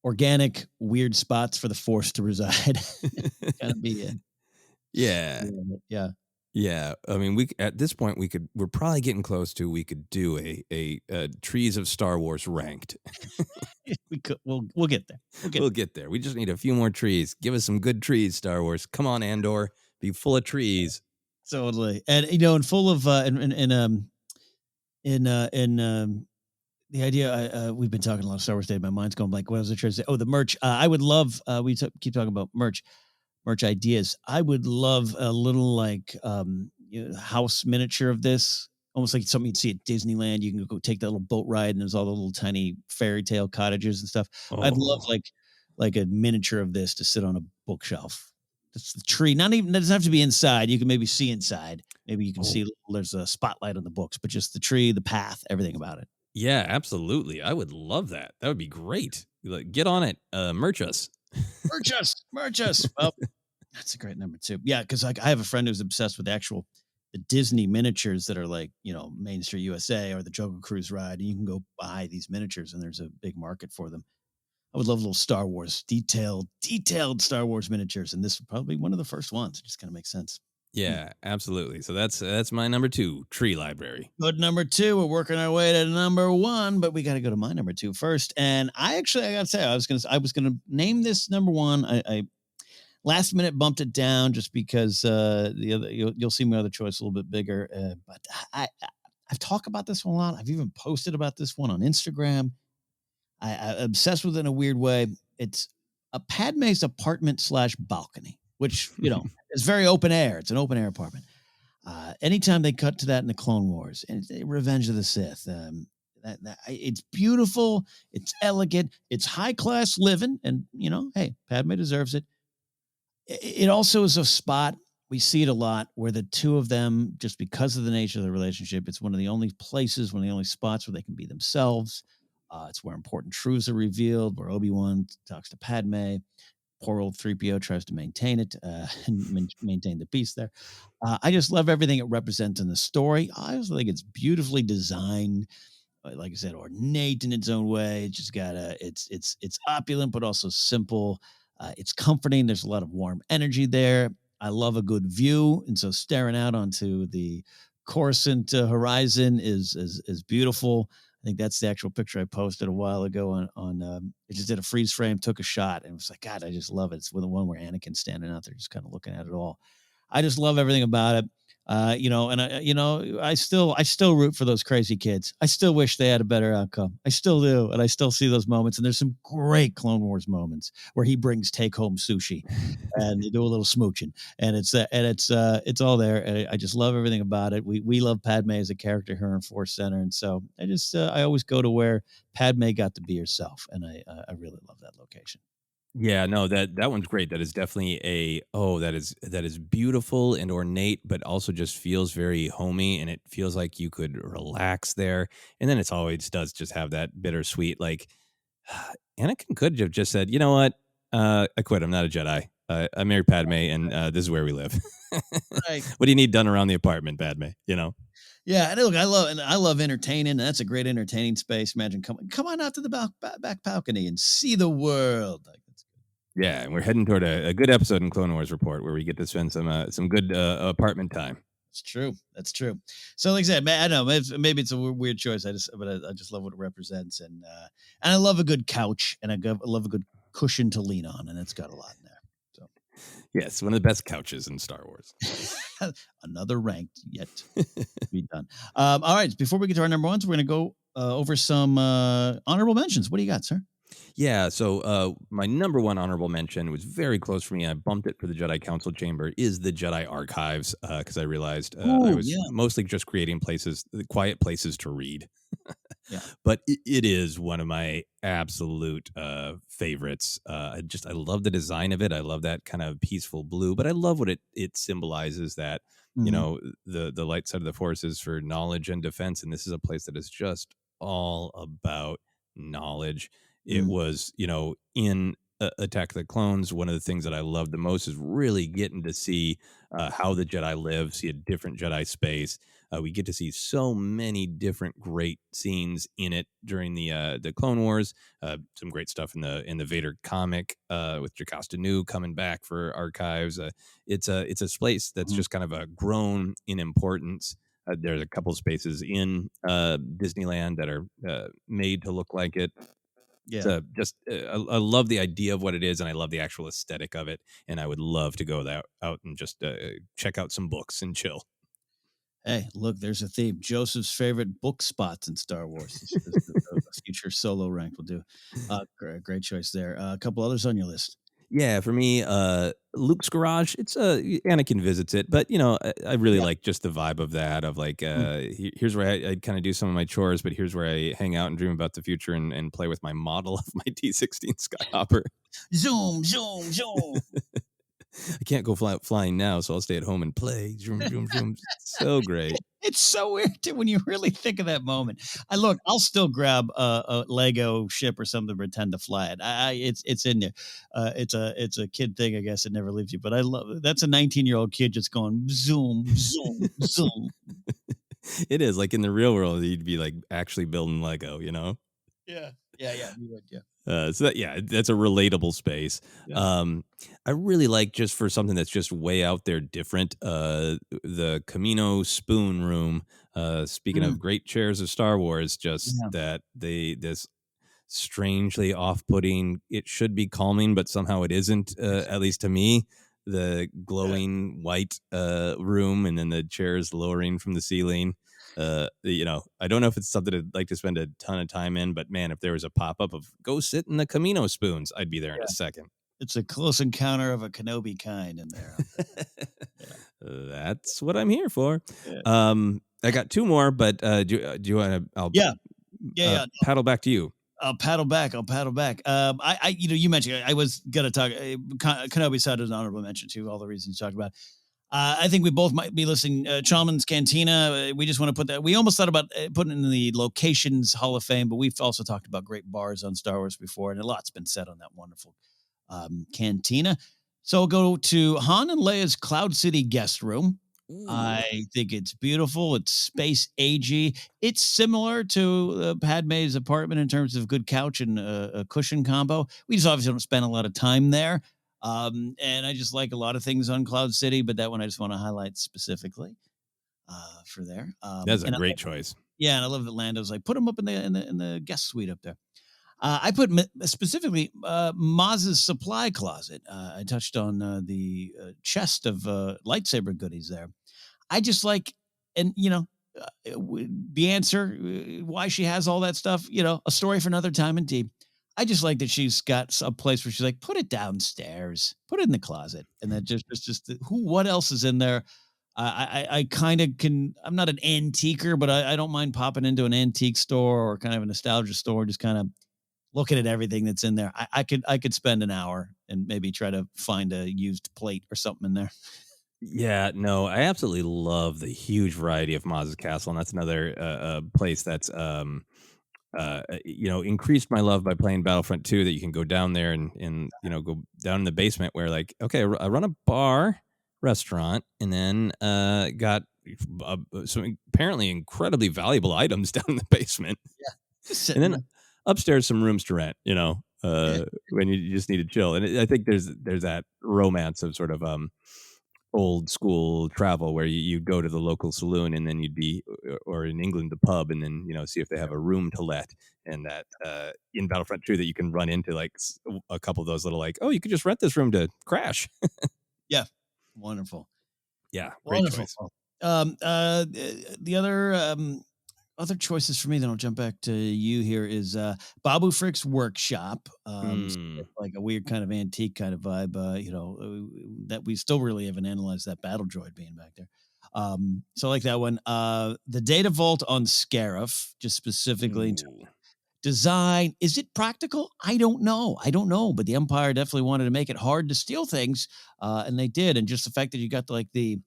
organic weird spots for the Force to reside. Kind of be it.
Yeah.
Yeah.
Yeah, I mean, at this point we're probably getting close to, we could do a trees of Star Wars ranked.
We'll get there.
We'll get there. We just need a few more trees. Give us some good trees, Star Wars. Come on, Andor, be full of trees.
Totally. And and full of the idea, we've been talking a lot of Star Wars today. My mind's going blank. What was I trying to say? Oh, the merch. I would love. Keep talking about merch ideas. I would love a little like house miniature of this almost like something you'd see at Disneyland. You can go take that little boat ride, and there's all the little tiny fairy tale cottages and stuff. I'd love
Oh,
like a miniature of this to sit on a bookshelf. That's the tree. Not even, it doesn't have to be inside. You can maybe see inside. Maybe you can
oh,
see there's a spotlight on the books, but just the tree, the path, everything about it.
yeah, absolutely. I would love that. That would be great. Like, get on it. Merch us.
Merch us, merch us. Well, that's a great number too. Yeah, because like I have a friend who's obsessed with the Disney miniatures that are like, Main Street USA or the Jungle Cruise ride, and you can go buy these miniatures, and there's a big market for them. I would love little Star Wars, detailed Star Wars miniatures, and this would probably be one of the first ones. It just kind of makes sense. Hmm.
Yeah, absolutely. So that's my number 2, tree library.
Good number two. We're working our way to number one, but we got to go to my number two first. And I got to say, I was gonna name this number one. I last minute bumped it down just because the other you'll see my other choice a little bit bigger. But I've talked about this one a lot. I've even posted about this one on Instagram. I'm obsessed with it in a weird way. It's a Padme's apartment slash balcony, which is very open air. It's an open air apartment. Anytime they cut to that in the Clone Wars and Revenge of the Sith, it's beautiful, it's elegant, it's high class living, and hey, Padme deserves it. It also is a spot we see it a lot where the two of them, just because of the nature of the relationship, it's one of the only places, one of the only spots where they can be themselves. It's where important truths are revealed, where Obi-Wan talks to Padme. Poor old 3PO tries to maintain it and maintain the peace there. I just love everything it represents in the story. I also think it's beautifully designed, like I said, ornate in its own way. It's just got it's opulent but also simple. It's comforting. There's a lot of warm energy there. I love a good view, and so staring out onto the Coruscant horizon is beautiful. I think that's the actual picture I posted a while ago on I just did a freeze frame, took a shot, and it was like, God, I just love it. It's the one where Anakin's standing out there, just kind of looking at it all. I just love everything about it. And I still root for those crazy kids. I still wish they had a better outcome. I still do, and I still see those moments. And there's some great Clone Wars moments where he brings take home sushi, and they do a little smooching, and it's all there. And I just love everything about it. We love Padme as a character here in Force Center, and so I always go to where Padme got to be herself, and I really love that location.
Yeah, no, that one's great. That is definitely that is beautiful and ornate, but also just feels very homey, and it feels like you could relax there. And then it's always does just have that bittersweet, like Anakin could have just said, you know what, I quit. I'm not a Jedi. I married Padme, and this is where we live.
Right.
What do you need done around the apartment, Padme? You know?
Yeah, and look, I love entertaining. And that's a great entertaining space. Imagine come on out to the back balcony and see the world. Like that's
Yeah, and we're heading toward a good episode in Clone Wars Report where we get to spend some good apartment time.
It's true. That's true. So, like I said, I don't know. Maybe it's a weird choice. But I just love what it represents, and I love a good couch, and I love a good cushion to lean on, and it's got a lot in there. So,
Yes, one of the best couches in Star Wars.
another ranked yet to be done. All right. Before we get to our number ones, we're going to go over some honorable mentions. What do you got, sir?
Yeah, so my number one honorable mention was very close for me. I bumped it for the Jedi Council Chamber. Is the Jedi Archives because I realized I
Oh
was
yeah,
mostly just creating places, quiet places to read.
yeah.
But it is one of my absolute favorites. I love the design of it. I love that kind of peaceful blue, but I love what it symbolizes that
Mhm.
the light side of the force is for knowledge and defense, and this is a place that is just all about knowledge. It
Mhm.
was in Attack of the Clones. One of the things that I loved the most is really getting to see how the Jedi live, see a different Jedi space. We get to see so many different great scenes in it during the Clone Wars. Some great stuff in the Vader comic with Jocasta Nu coming back for archives. It's a space that's
Mhm.
just kind of grown in importance. There's a couple spaces in Disneyland that are made to look like it.
Yeah.
So just I love the idea of what it is, and I love the actual aesthetic of it. And I would love to go out and just check out some books and chill.
Hey, look, there's a theme. Joseph's favorite book spots in Star Wars. This is a future solo rank will do. Great choice there. A couple others on your list.
Yeah, for me, Luke's garage. It's Anakin visits it, but I really
Yeah.
like just the vibe of that. Of like,
Mm.
here's where I kind of do some of my chores, but here's where I hang out and dream about the future and play with my model of my T-16 Skyhopper.
Zoom, zoom, zoom.
I can't go flying now, so I'll stay at home and play. Zoom, zoom, zoom. So great.
It's so weird too, when you really think of that moment. I'll still grab a Lego ship or something to pretend to fly it. It's in there. It's a kid thing, I guess. It never leaves you. But I love it. That's a 19-year-old kid just going zoom, zoom, zoom.
It is like in the real world, you'd be like actually building Lego,
Yeah, yeah. You would, yeah.
That's a relatable space.
Yeah.
I really like, just for something that's just way out there different, the Camino Spoon Room. Speaking
Mm,
of great chairs of Star Wars, just
yeah,
that this strangely off-putting. It should be calming, but somehow it isn't. At least to me, the
yeah.
glowing white room, and then the chairs lowering from the ceiling. I don't know if it's something I'd like to spend a ton of time in, but man, if there was a pop-up of go sit in the Camino spoons, I'd be there in a second.
It's a close encounter of a Kenobi kind in there. Yeah,
That's what I'm here for.
yeah,
I got two more, but do you want to? I'll
yeah, yeah.
paddle back to you.
I'll paddle back. You mentioned I was gonna talk. Kenobi side is an honorable mention too. All the reasons you talked about. I think we both might be listening. Chalman's Cantina. We just want to put that. We almost thought about putting it in the locations Hall of Fame, but we've also talked about great bars on Star Wars before, and a lot's been said on that wonderful cantina. So we'll go to Han and Leia's Cloud City guest room.
Ooh.
I think it's beautiful. It's space agey. It's similar to Padme's apartment in terms of good couch and a cushion combo. We just obviously don't spend a lot of time there. And I just like a lot of things on Cloud City, but that one I just want to highlight specifically for there.
That's a
And
great choice.
yeah, and I love that Lando's like put them up in the guest suite up there. I put specifically Maz's supply closet. I touched on the chest of lightsaber goodies there. I just like, and the answer why she has all that stuff. A story for another time. Indeed, I just like that she's got a place where she's like, put it downstairs, put it in the closet, and that just who, what else is in there. I kind of can. I'm not an antiquer, but I don't mind popping into an antique store or kind of a nostalgia store, just kind of looking at everything that's in there. I could spend an hour and maybe try to find a used plate or something in there.
Yeah, no, I absolutely love the huge variety of Maz's Castle, and that's another place that's increased my love by playing Battlefront 2. That you can go down there and go down in the basement where, like, okay, I run a bar restaurant, and then got some apparently incredibly valuable items down in the basement,
Just
and
sitting
then
there.
upstairs some rooms to rent.
Yeah.
When you just need to chill, and I think there's that romance of sort of old school travel where you'd go to the local saloon, and then you'd be, or in England, the pub, and then see if they have a room to let. And that in Battlefront 2, that you can run into like a couple of those little, like, oh, you could just rent this room to crash.
Yeah. Wonderful.
Yeah, great
Wonderful.
choice.
The other choices for me, then I'll jump back to you here, is Babu Frick's workshop.
Hmm.
Like a weird kind of antique kind of vibe, that we still really haven't analyzed, that battle droid being back there. So I like that one. The data vault on Scarif, just specifically in terms
Ooh.
of design. Is it practical? I don't know. But the Empire definitely wanted to make it hard to steal things, and they did. And just the fact that you got the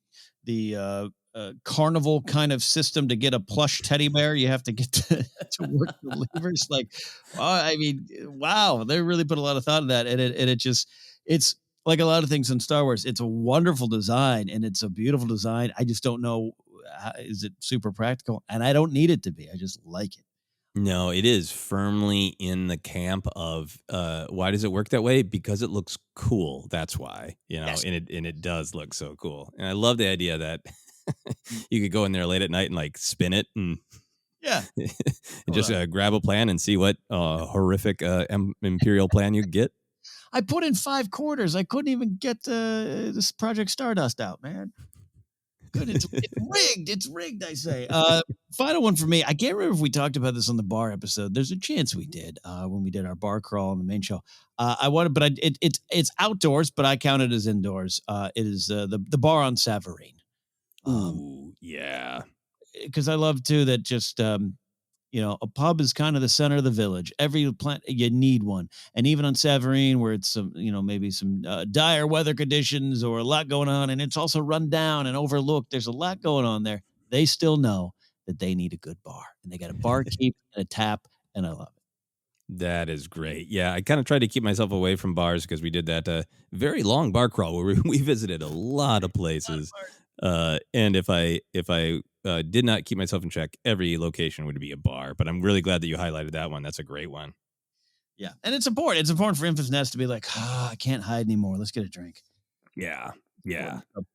carnival kind of system to get a plush teddy bear, you have to get to work the levers. Like, I mean, wow, they really put a lot of thought in that, and it's like a lot of things in Star Wars. It's a wonderful design, and it's a beautiful design. I just don't know, is it super practical? And I don't need it to be. I just like it.
No, it is firmly in the camp of why does it work that way? Because it looks cool. That's why,
Yes.
and it does look so cool. And I love the idea that you could go in there late at night and like spin it and
Yeah.
and
Hold
just
on.
grab a plan and see what horrific imperial plan you get.
I put in 5 quarters. I couldn't even get this Project Stardust out, man. Good. It's rigged. It's rigged, I say. Final one for me. I can't remember if we talked about this on the bar episode. There's a chance we did when we did our bar crawl on the main show. I wanted, but it's outdoors, but I count it as indoors. It is the bar on Savareen.
Ooh, yeah.
Because I love too that just a pub is kind of the center of the village. Every plant you need one, and even on Savareen, where it's some maybe some dire weather conditions or a lot going on, and it's also run down and overlooked. There's a lot going on there. They still know that they need a good bar, and they got a barkeep and a tap, and I love it.
That is great. Yeah, I kind of tried to keep myself away from bars because we did that very long bar crawl where we visited a lot of places. And if I did not keep myself in check, every location would be a bar. But I'm really glad that you highlighted that one. That's a great one.
Yeah, and it's important. It's important for Infant's Nest to be like, I can't hide anymore. Let's get a drink.
Yeah.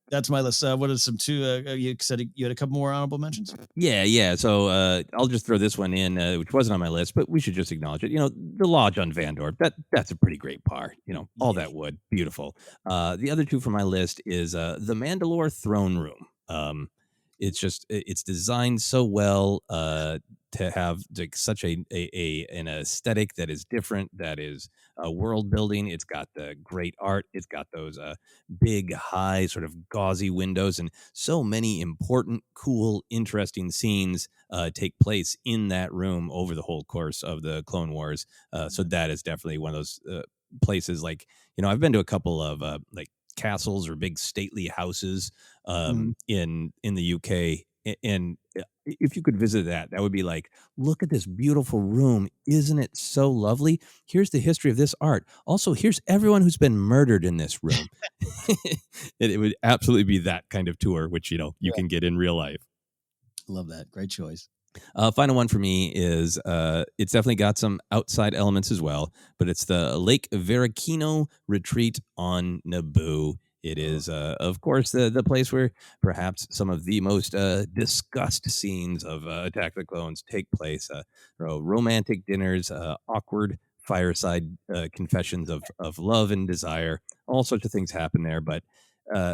That's my list. What are some two? You said you had a couple more honorable mentions.
Yeah. So I'll just throw this one in, which wasn't on my list, but we should just acknowledge it. The Lodge on Vandorp. That's a pretty great bar. All that wood, beautiful. The other two from my list is the Mandalore Throne Room. It's designed so well to have like such an aesthetic that is different, that is world building. It's got the great art. It's got those big, high, sort of gauzy windows, and so many important, cool, interesting scenes take place in that room over the whole course of the Clone Wars. So that is definitely one of those places. Like, I've been to a couple of like castles or big stately houses in the UK, and if you could visit that would be like, look at this beautiful room, isn't it so lovely? Here's the history of this art. Also, here's everyone who's been murdered in this room. It would absolutely be that kind of tour, which you can get in real life.
Love that. Great choice.
Final one for me is it's definitely got some outside elements as well, but it's the Lake Veracino Retreat on Naboo. It is, of course, the place where perhaps some of the most discussed scenes of Attack of the Clones take place. Romantic dinners, awkward fireside confessions of love and desire. All sorts of things happen there. But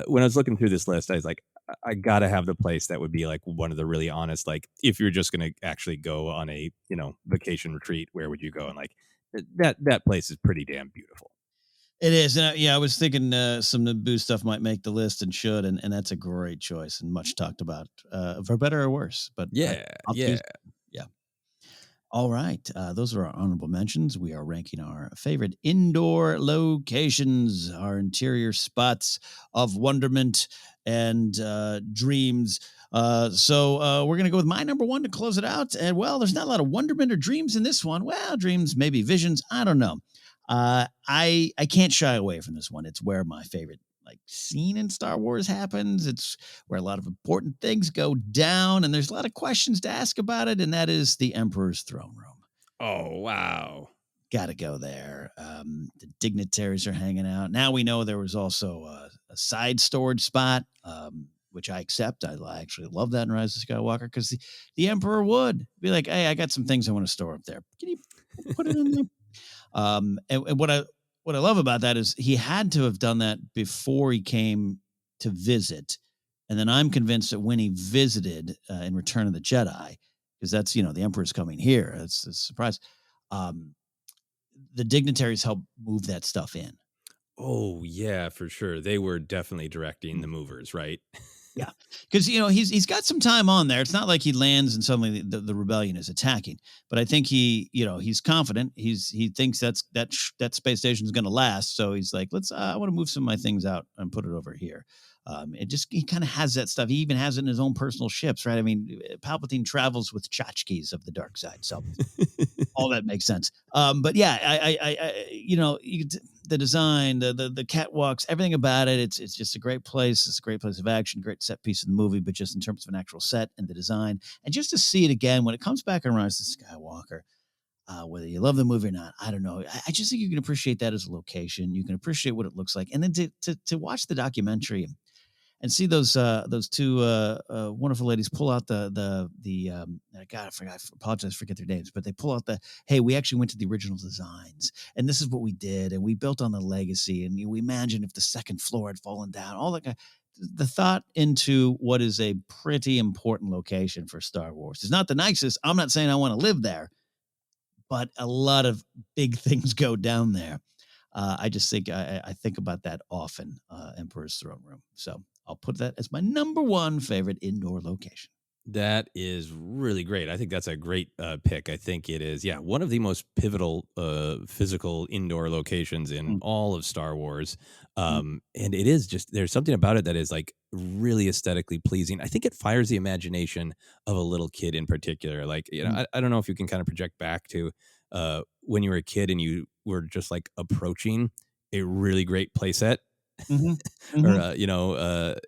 when I was looking through this list, I was like, I gotta have the place that would be like one of the really honest, like if you're just gonna actually go on a vacation retreat, where would you go? And like that place is pretty damn beautiful.
It is. And I was thinking some Naboo stuff might make the list and should, and that's a great choice and much talked about, for better or worse. But
yeah.
All right. Those are our honorable mentions. We are ranking our favorite indoor locations, our interior spots of wonderment and dreams. So we're going to go with my number one to close it out. And there's not a lot of wonderment or dreams in this one. Well, dreams, maybe visions. I don't know. I can't shy away from this one. It's where my favorite scene in Star Wars happens. It's where a lot of important things go down, and there's a lot of questions to ask about it, and that is the Emperor's throne room.
Oh, wow.
Gotta go there. The dignitaries are hanging out. Now we know there was also a side storage spot, which I accept. I actually love that in Rise of Skywalker, because the Emperor would be like, hey, I got some things I want to store up there. Can you put it in there? And what I love about that is he had to have done that before he came to visit. And then I'm convinced that when he visited in Return of the Jedi, because that's, the Emperor's coming here, it's a surprise, the dignitaries helped move that stuff in.
Oh, yeah, for sure. They were definitely directing the movers, right?
Yeah, because he's got some time on there. It's not like he lands and suddenly the rebellion is attacking. But I think he's confident. He thinks that space station is going to last. So he's like, I want to move some of my things out and put it over here. He kind of has that stuff. He even has it in his own personal ships, right? I mean, Palpatine travels with tchotchkes of the dark side, so all that makes sense. But yeah, the design, the catwalks, everything about it. It's just a great place. It's a great place of action, great set piece of the movie. But just in terms of an actual set and the design, and just to see it again when it comes back on Rise of Skywalker. Whether you love the movie or not, I don't know. I just think you can appreciate that as a location. You can appreciate what it looks like, and then to watch the documentary and see those two wonderful ladies pull out the God, I apologize, forget their names, but they pull out hey, we actually went to the original designs, and this is what we did, and we built on the legacy, and we imagine if the second floor had fallen down, all that. the thought into what is a pretty important location for Star Wars. It's not the nicest. I'm not saying I want to live there, but a lot of big things go down there. I just think I think about that often, Emperor's Throne Room. So I'll put that as my number one favorite indoor location.
That is really great. I think that's a great pick. I think it is, yeah, one of the most pivotal physical indoor locations in
Mm,
all of Star Wars.
mm,
And it is just, there's something about it that is like really aesthetically pleasing. I think it fires the imagination of a little kid in particular. Like,
mm,
I don't know if you can kind of project back to when you were a kid and you were just like approaching a really great playset
mhm,
or
mhm.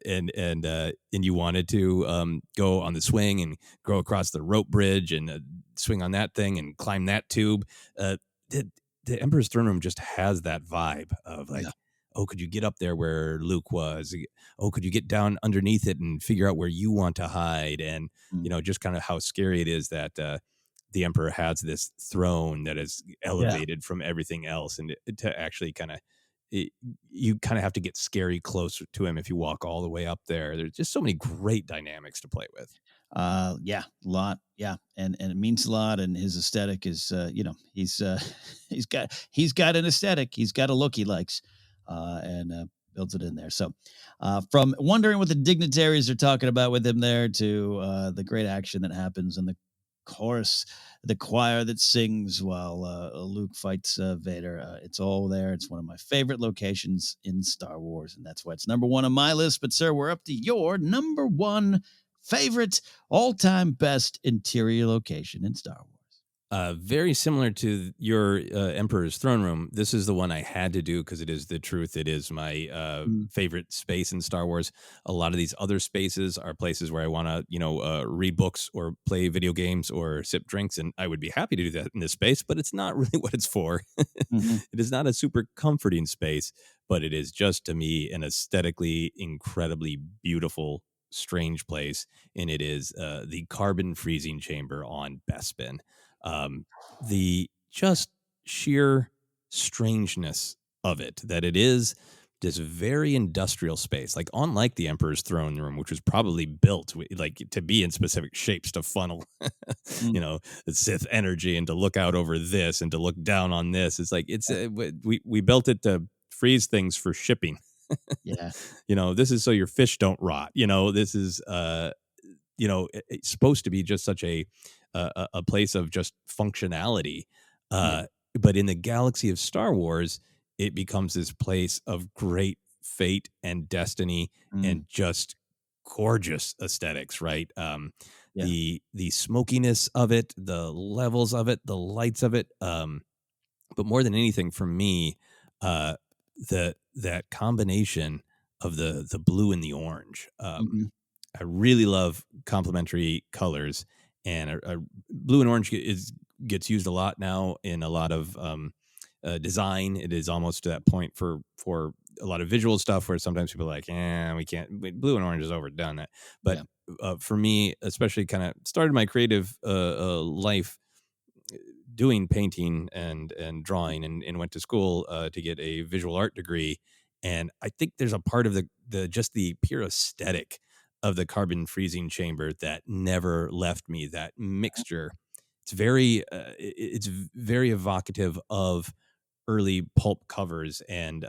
and you wanted to go on the swing and go across the rope bridge and swing on that thing and climb that tube. uh the, the Emperor's Throne Room just has that vibe of
Yeah.
like, oh, could you get up there where Luke was? Oh, could you get down underneath it and figure out where you want to hide? And
Mm.
just kind of how scary it is that the Emperor has this throne that is
Yeah.
elevated from everything else, and to actually kind of, you kind of have to get scary close to him if you walk all the way up there. There's just so many great dynamics to play with.
Yeah, a lot. Yeah. And it means a lot. And his aesthetic is, he's got an aesthetic. He's got a look he likes, and builds it in there. So, from wondering what the dignitaries are talking about with him there to the great action that happens and the chorus, the choir that sings while Luke fights Vader. It's all there. It's one of my favorite locations in Star Wars, and that's why it's number one on my list. But, sir, we're up to your number one favorite, all-time best interior location in Star Wars.
Very similar to your Emperor's Throne Room. This is the one I had to do because it is the truth. It is my
Mm,
favorite space in Star Wars. A lot of these other spaces are places where I want to, read books or play video games or sip drinks, and I would be happy to do that in this space. But it's not really what it's for.
mhm,
It is not a super comforting space, but it is just to me an aesthetically incredibly beautiful, strange place, and it is the carbon freezing chamber on Bespin. um, the just sheer strangeness of it, that it is this very industrial space, like unlike the Emperor's Throne Room, which was probably built like to be in specific shapes to funnel
mm,
the Sith energy and to look out over this and to look down on this. It's like, it's we built it to freeze things for shipping.
yeah.
This is so your fish don't rot. This is it's supposed to be just such a place of just functionality.
Yeah.
Uh, but in the galaxy of Star Wars, it becomes this place of great fate and destiny
Mm,
and just gorgeous aesthetics, right?
yeah.
The smokiness of it, the levels of it, the lights of it. But more than anything, for me, uh, that combination of the blue and the orange.
Mhm,
I really love complementary colors, and blue and orange gets used a lot now in a lot of design. It is almost to that point for a lot of visual stuff where sometimes people are like, we can't. Blue and orange is overdone. That, but
yeah.
for me, especially, kind of started my creative life doing painting and drawing, and went to school to get a visual art degree. And I think there's a part of the just the pure aesthetic of the carbon freezing chamber that never left me. That mixture, it's very evocative of early pulp covers and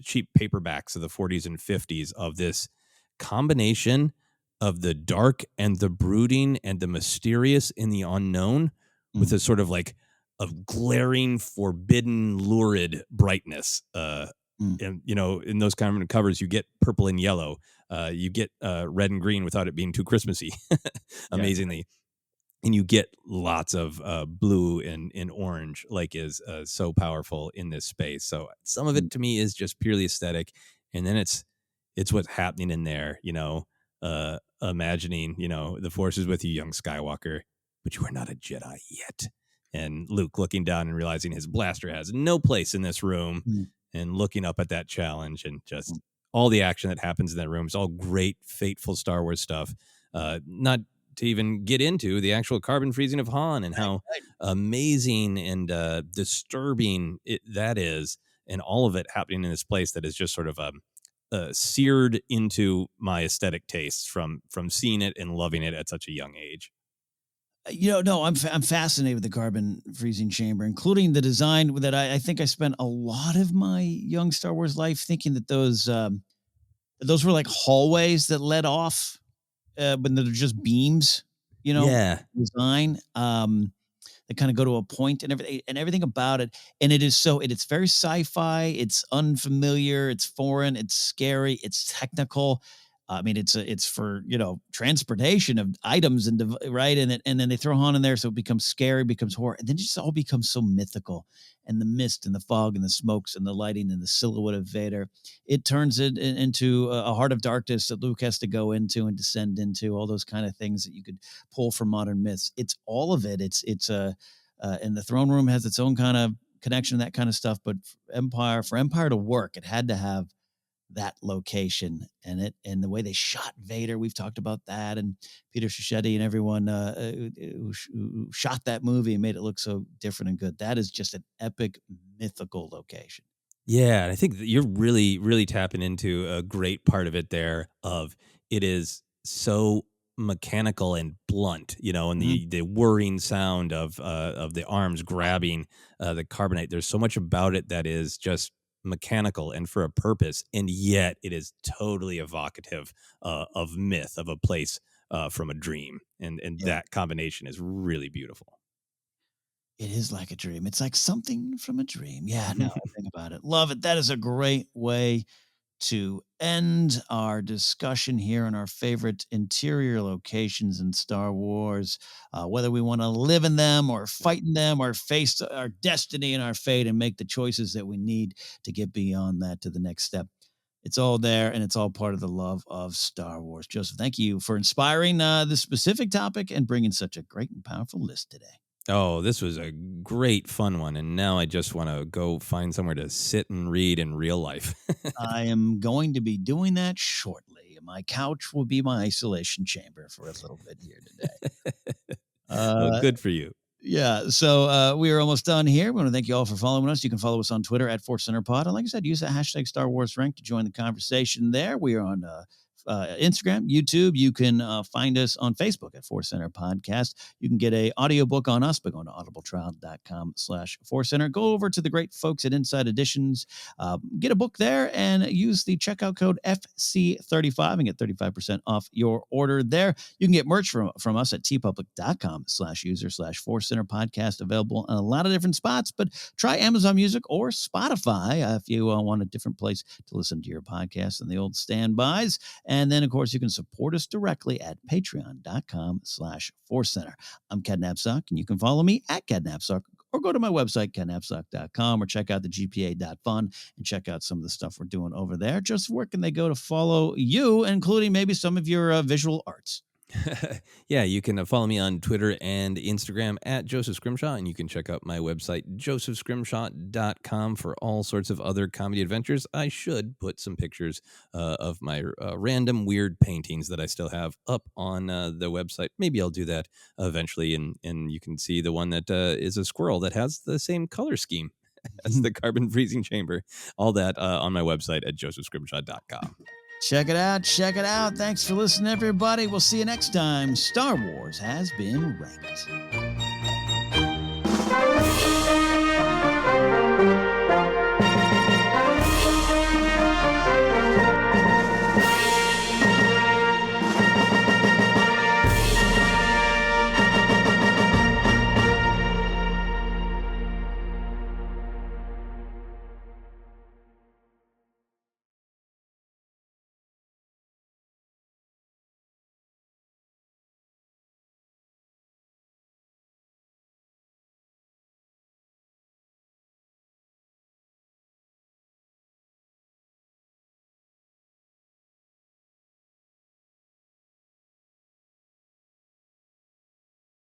cheap paperbacks of the 40s and 50s, of this combination of the dark and the brooding and the mysterious and the unknown, with
Mm,
a sort of like a glaring, forbidden, lurid brightness.
mm,
And in those kind of covers, you get purple and yellow. You get red and green without it being too Christmassy,
yeah.
amazingly, and you get lots of blue and orange, like is so powerful in this space. So some of
Mm,
it to me is just purely aesthetic, and then it's what's happening in there. Imagining the force is with you, young Skywalker, but you are not a Jedi yet. And Luke looking down and realizing his blaster has no place in this room,
mm,
and looking up at that challenge, and
mm,
just all the action that happens in that room is all great, fateful Star Wars stuff. Not to even get into the actual carbon freezing of Han and
right,
how
right.
amazing and disturbing that is, and all of it happening in this place that is just sort of seared into my aesthetic tastes from seeing it and loving it at such a young age.
No, I'm fascinated with the carbon freezing chamber, including the design that I think I spent a lot of my young Star Wars life thinking that those were like hallways that led off, but they're just beams,
Yeah.
design. They kind of go to a point and everything about it. And it's very sci-fi. It's unfamiliar. It's foreign. It's scary. It's technical. I mean, it's for, transportation of items right. And then they throw Han in there. So it becomes scary, becomes horror. And then it just all becomes so mythical, and the mist and the fog and the smokes and the lighting and the silhouette of Vader. It turns it into a heart of darkness that Luke has to go into and descend into, all those kind of things that you could pull from modern myths. It's all of it. And the throne room has its own kind of connection, that kind of stuff. But for Empire to work, it had to have that location and the way they shot Vader. We've talked about that, and Peter Scischetti and everyone who shot that movie and made it look so different and good. That is just an epic, mythical location.
Yeah, and I think that you're really, really tapping into a great part of it there. Of it is so mechanical and blunt, and the whirring sound of the arms grabbing the carbonite. There's so much about it that is just mechanical and for a purpose, and yet it is totally evocative of myth, of a place from a dream, and that combination is really beautiful.
It is like a dream. It's like something from a dream. Yeah, no, I think about it. Love it. That is a great way to end our discussion here on our favorite interior locations in Star Wars, whether we want to live in them or fight in them or face our destiny and our fate and make the choices that we need to get beyond that to the next step. It's all there, and it's all part of the love of Star Wars. Joseph, thank you for inspiring this specific topic and bringing such a great and powerful list today.
Oh, this was a great fun one, and now I just want to go find somewhere to sit and read in real life.
I am going to be doing that shortly. My couch will be my isolation chamber for a little bit here today.
Well, good for you.
Yeah, so we are almost done here. We want to thank you all for following us. You can follow us on Twitter at @ForceCenterPod. And like I said, use that hashtag Star Wars Rank to join the conversation there. We are on Instagram, YouTube. You can find us on Facebook at Force Center Podcast. You can get a audiobook on us by going to audibletrial.com/Force Center. Go over to the great folks at Inside Editions. Get a book there and use the checkout code FC35 and get 35% off your order there. You can get merch from us at tpublic.com/user/Force Center Podcast, available in a lot of different spots, but try Amazon Music or Spotify if you want a different place to listen to your podcast than the old standbys. And then, of course, you can support us directly at patreon.com/Force Center. I'm Ken Napzok, and you can follow me at Ken Napzok, or go to my website, kennapzok.com, or check out the GPA.fun and check out some of the stuff we're doing over there. Just where can they go to follow you, including maybe some of your visual arts?
Yeah, you can follow me on Twitter and Instagram at Joseph Scrimshaw, and you can check out my website, josephscrimshaw.com, for all sorts of other comedy adventures. I should put some pictures of my random weird paintings that I still have up on the website. Maybe I'll do that eventually, and you can see the one that is a squirrel that has the same color scheme as the carbon freezing chamber. All that on my website at josephscrimshaw.com.
Check it out. Check it out. Thanks for listening, everybody. We'll see you next time. Star Wars has been ranked.